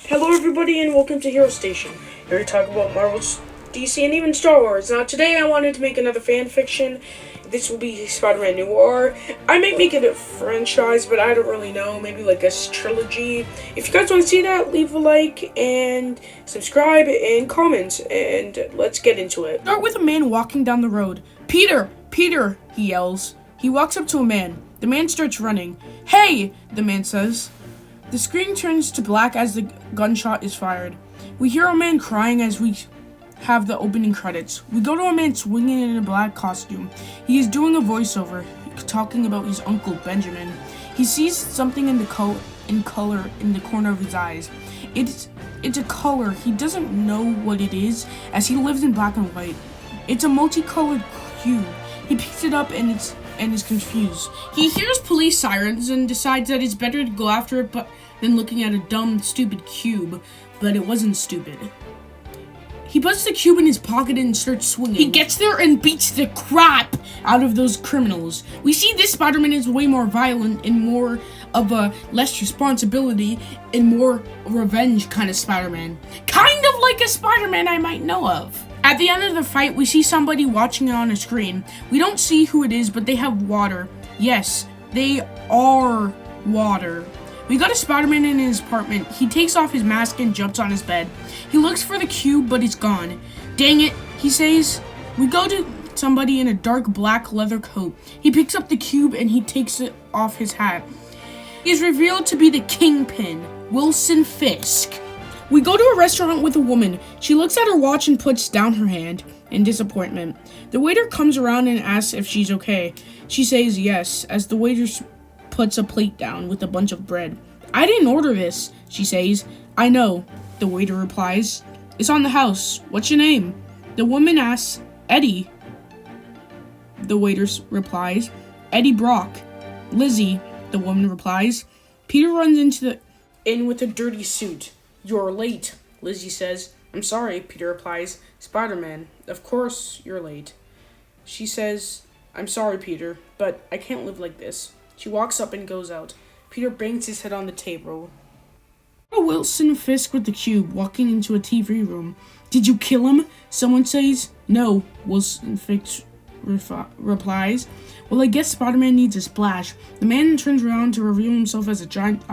Hello everybody and welcome to Hero Station. Here we talk about Marvel, DC, and even Star Wars. Now today I wanted to make another fan fiction. This will be Spider-Man Noir. I might make it a franchise, but I don't really know. Maybe like a trilogy. If you guys want to see that, leave a like and subscribe and comment. And let's get into it. Start with a man walking down the road. Peter! Peter! He yells. He walks up to a man. The man starts running. Hey! The man says. The screen turns to black as the gunshot is fired. We hear a man crying as we have the opening credits. We go to a man swinging in a black costume. He is doing a voiceover, talking about his uncle Benjamin. He sees something in color in the corner of his eyes. It's a color. He doesn't know what it is, as he lives in black and white. It's a multicolored cube. He picks it up and is confused. He hears police sirens and decides that it's better to go after it than looking at a dumb, stupid cube, but it wasn't stupid. He puts the cube in his pocket and starts swinging. He gets there and beats the crap out of those criminals. We see this Spider-Man is way more violent and more of a less responsibility and more revenge kind of Spider-Man. Kind of like a Spider-Man I might know of. At the end of the fight, we see somebody watching it on a screen. We don't see who it is, but they have water. Yes, they are water. We got a Spider-Man in his apartment. He takes off his mask and jumps on his bed. He looks for the cube, but it's gone. Dang it, he says. We go to somebody in a dark black leather coat. He picks up the cube and he takes it off his hat. He is revealed to be the Kingpin, Wilson Fisk. We go to a restaurant with a woman. She looks at her watch and puts down her hand in disappointment. The waiter comes around and asks if she's okay. She says yes, as the waiter puts a plate down with a bunch of bread. I didn't order this, she says. I know, the waiter replies. It's on the house. What's your name? The woman asks, Eddie. The waiter replies, Eddie Brock. Lizzie, the woman replies. Peter runs in with a dirty suit. You're late, Lizzie says. I'm sorry, Peter replies. Spider-Man, of course you're late. She says, I'm sorry, Peter, but I can't live like this. She walks up and goes out. Peter bangs his head on the table. Wilson Fisk with the cube, walking into a TV room. Did you kill him? Someone says. No, Wilson Fisk replies. Well, I guess Spider-Man needs a splash. The man turns around to reveal himself as a giant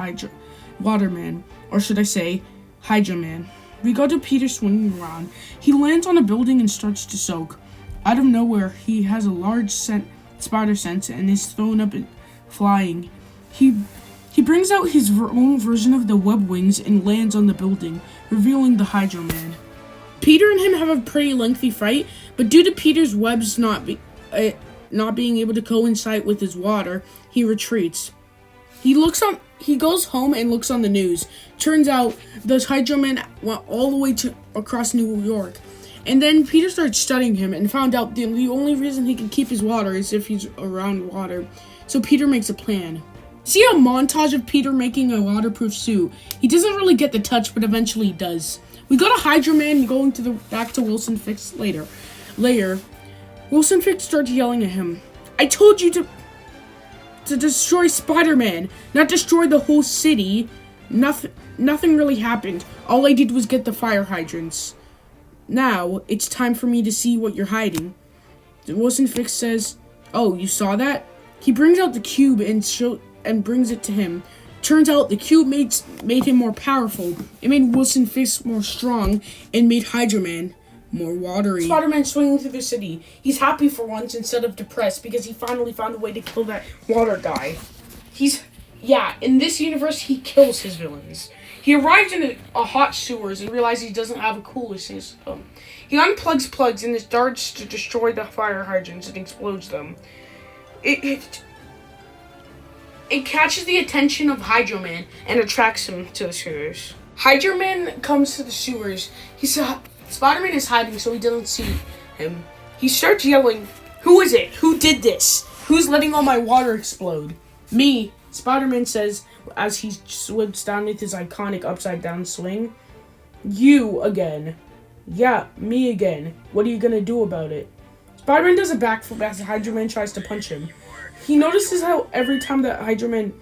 waterman, or should I say, Hydra Man. We go to Peter swinging around. He lands on a building and starts to soak. Out of nowhere, he has a large spider sense and is thrown up and flying. He brings out his own version of the web wings and lands on the building, revealing the Hydra Man. Peter and him have a pretty lengthy fight, but due to Peter's webs not being able to coincide with his water, he retreats. He goes home and looks on the news. Turns out the Hydra Man went all the way across New York. And then Peter started studying him and found out the only reason he can keep his water is if he's around water. So Peter makes a plan. See a montage of Peter making a waterproof suit. He doesn't really get the touch, but eventually he does. We got a Hydra Man going back to Wilson Fisk later. Wilson Fisk starts yelling at him. I told you to destroy Spider-Man, not destroy the whole city. Nothing really happened. All I did was get the fire hydrants. Now, it's time for me to see what you're hiding. Wilson Fisk says, oh, you saw that? He brings out the cube and brings it to him. Turns out the cube made him more powerful. It made Wilson Fisk more strong and made Hydra Man more watery. Spider-Man swinging through the city. He's happy for once instead of depressed because he finally found a way to kill that water guy. In this universe, he kills his villains. He arrives in a hot sewers and realizes he doesn't have a cooler system. He unplugs plugs and starts to destroy the fire hydrants and explodes them. It catches the attention of Hydra Man and attracts him to the sewers. Hydra Man comes to the sewers. Spider-Man is hiding so he doesn't see him. He starts yelling, who is it? Who did this? Who's letting all my water explode? Me, Spider-Man says as he swims down with his iconic upside-down swing. You again. Yeah, me again. What are you gonna do about it? Spider-Man does a backflip as Hydra Man tries to punch him. He notices how every time that Hydra Man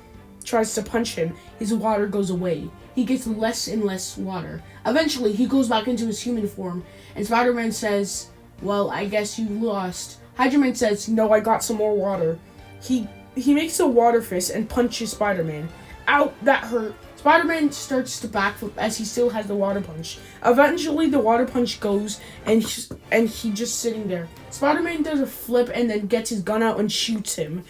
tries to punch him, his water goes away. he gets less and less water. Eventually, he goes back into his human form, and Spider-Man says, well, I guess you lost. Hydro Man says, no, I got some more water. He makes a water fist and punches Spider-Man. Ow, that hurt. Spider-Man starts to backflip as he still has the water punch. Eventually, the water punch goes, and he's just sitting there. Spider-Man does a flip and then gets his gun out and shoots him.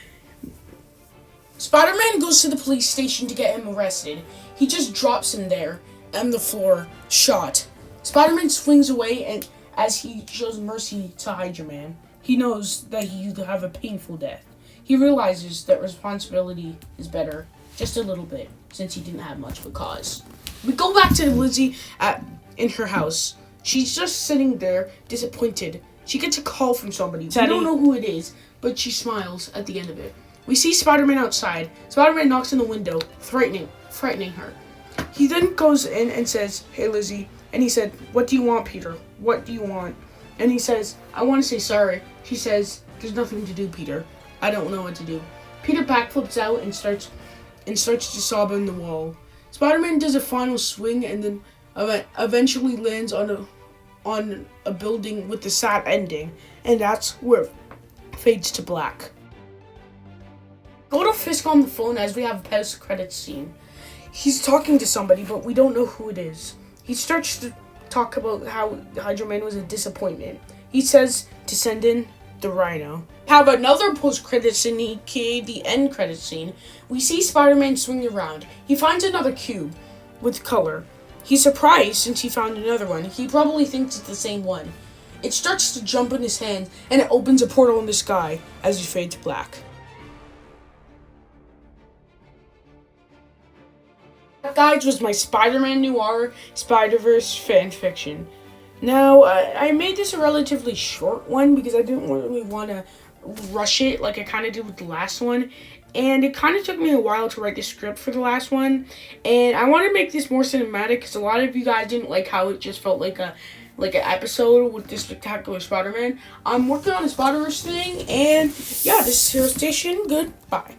Spider-Man goes to the police station to get him arrested. He just drops him there on the floor, shot. Spider-Man swings away and as he shows mercy to Hydro Man. He knows that he'll have a painful death. He realizes that responsibility is better, just a little bit, since he didn't have much of a cause. We go back to Lizzie in her house. She's just sitting there, disappointed. She gets a call from somebody. We don't know who it is, but she smiles at the end of it. We see Spider-Man outside. Spider-Man knocks on the window, frightening her. He then goes in and says, hey, Lizzie. And he said, what do you want, Peter? What do you want? And he says, I want to say sorry. She says, there's nothing to do, Peter. I don't know what to do. Peter backflips out and starts to sob on the wall. Spider-Man does a final swing and then eventually lands on a building with a sad ending. And that's where it fades to black. Go to Fisk on the phone as we have a post-credits scene. He's talking to somebody, but we don't know who it is. He starts to talk about how Hydro Man was a disappointment. He says to send in the Rhino. Have another post-credits scene, aka the end credits scene. We see Spider-Man swing around. He finds another cube with color. He's surprised since he found another one. He probably thinks it's the same one. It starts to jump in his hand, and it opens a portal in the sky as we fade to black. That, guys, was my Spider-Man Noir Spider-Verse fanfiction. Now, I made this a relatively short one because I didn't really want to rush it like I kind of did with the last one. And it kind of took me a while to write the script for the last one. And I want to make this more cinematic because a lot of you guys didn't like how it just felt like an episode with this spectacular Spider-Man. I'm working on a Spider-Verse thing. And yeah, this is Hero Station. Goodbye.